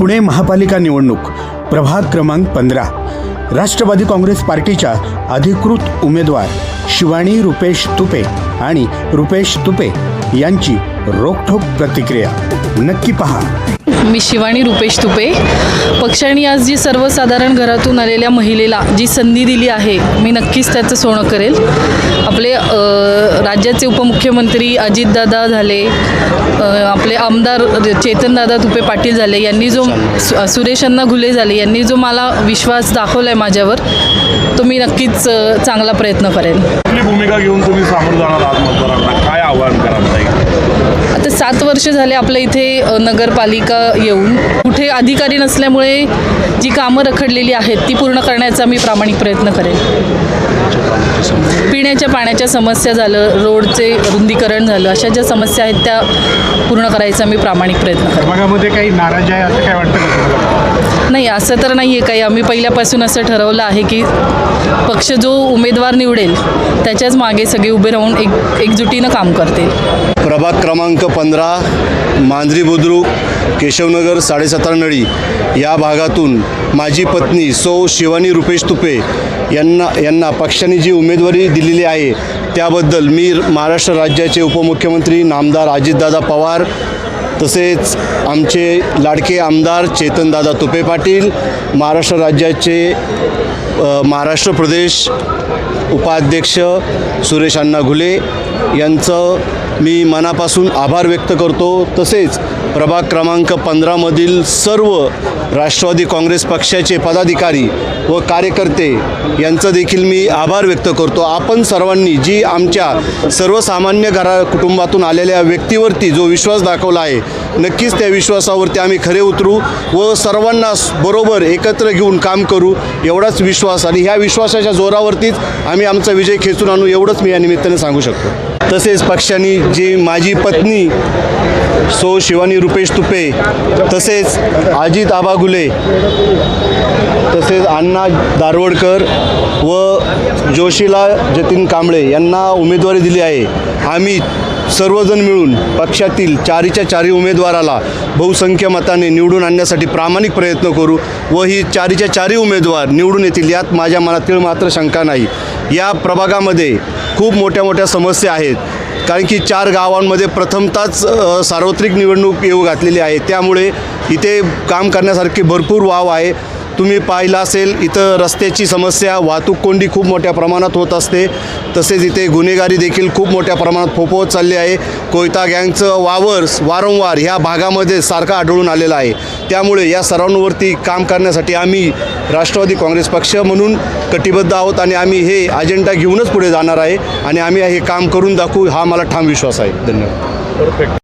पुणे महापालिका निवडणूक प्रभाग क्रमांक 15 राष्ट्रवादी काँग्रेस पार्टीच्या अधिकृत उमेदवार शिवानी रुपेश तुपे आणि रुपेश तुपे यांची रोखठोक प्रतिक्रिया नक्की पहा। मी शिवानी रुपेश तुपे। पक्षाने आज जी सर्वसाधारण घरातून आलेल्या महिलेला जी संधी दिली आहे, मी नक्कीच त्याचं सोनं करेल। आपले राज्याचे उपमुख्यमंत्री अजितदादा झाले, आपले आमदार चेतनदादा तुपे पाटील झाले, यांनी जो सुरेश अण्णा घुले झाले, यांनी जो मला विश्वास दाखवला आहे माझ्यावर, तो मी नक्कीच चांगला प्रयत्न करेन। आपली भूमिका घेऊन तुम्ही सामोरं जाणार आहात मतदारांना, काय आव्हान कराल? आता 7 वर्ष झाले आपल्या इथे नगरपालिका येऊन, कुठे अधिकारी नसल्यामुळे जी कामं रखडलेली आहेत ती पूर्ण करण्याचा मी प्रामाणिक प्रयत्न करेन। पिण्याच्या पाण्याच्या समस्या झालं, रोडचे रुंदीकरण झालं, अशा ज्या समस्या आहेत त्या पूर्ण करायचा मी प्रामाणिक प्रयत्न करेन। प्रभागामध्ये काही नाराजी आहे असं काय वाटतं का तुम्हाला? नाही, असं तर नाही आहे काही। आम्ही पहिल्यापासून असं ठरवलं आहे की पक्ष जो उमेदवार निवडेल त्याच्याच मागे सगळे उभे राहून एकजुटीनं काम करतील। प्रभाग क्रमांक 15 मांजरी बुद्रुक केशवनगर 17.5 नळी या भागातून माझी पत्नी सौ शिवानी रुपेश तुपे यांना पक्षाने जी उमेदवारी दिलेली आहे त्याबद्दल मी महाराष्ट्र राज्याचे उपमुख्यमंत्री नामदार अजितदादा पवार, तसेच आमचे लाडके आमदार चेतनदादा तुपे पाटील, महाराष्ट्र राज्याचे महाराष्ट्र प्रदेश उपाध्यक्ष सुरेश अण्णा घुले यांचं मी मनापासून आभार व्यक्त करतो। तसेच प्रभाग क्रमांक 15 मधील सर्व राष्ट्रवादी काँग्रेस पक्षाचे पदाधिकारी व कार्यकर्ते यांचं देखील मी आभार व्यक्त करतो। आपण सर्वांनी जी आमच्या सर्वसामान्य कुटुंबातून आलेल्या व्यक्तीवरती जो विश्वास दाखवला आहे, नक्कीच त्या विश्वासावरती आम्ही खरे उतरू व सर्वांना बरोबर एकत्र घेऊन काम करू, एवढाच विश्वास, आणि ह्या विश्वासाच्या जोरावरतीच आम्ही आमचा विजय खेचून आणू, एवढंच मी या निमित्ताने सांगू शकतो। तसेच पक्षाने जी माझी पत्नी सौ शिवानी रुपेश तुपे, तसेच अजित आबा घुले, तसेच अण्णा दारवडकर व जोशीला जतीन कांबळे यांना उमेदवारी दिली आहे। आम्ही सर्वजण मिळून पक्षातील 4च्या 4 उमेदवाराला बहुसंख्य मताने निवडून आणण्यासाठी प्रामाणिक प्रयत्न करू व ही 4च्या 4 उमेदवार निवडून येतील यात माझ्या मनातील मात्र शंका नाही। या प्रभागामध्ये खूप मोठ्या समस्या आहेत, कारण की 4 गावांमध्ये प्रथमतःच सार्वत्रिक निवडणूक येऊ घातलेली आहे, त्यामुळे इथे काम करण्यासारखी भरपूर वाव आहे। तुम्ही पाहिलं असेल इथं रस्त्याची समस्या, वाहतूक कोंडी खूप मोठ्या प्रमाणात होत असते, तसेच इथे गुन्हेगारी देखील खूप मोठ्या प्रमाणात फोफवत चालली आहे। कोयता गँगचं वावर वारंवार ह्या भागामध्ये सारखा आढळून आलेला आहे, त्यामुळे या सर्वांवरती काम करण्यासाठी आम्ही राष्ट्रवादी काँग्रेस पक्ष म्हणून कटिबद्ध आहोत आणि आम्ही हे अजेंडा घेऊनच पुढे जाणार आहे आणि आम्ही हे काम करून दाखवू, हा मला ठाम विश्वास आहे। धन्यवाद।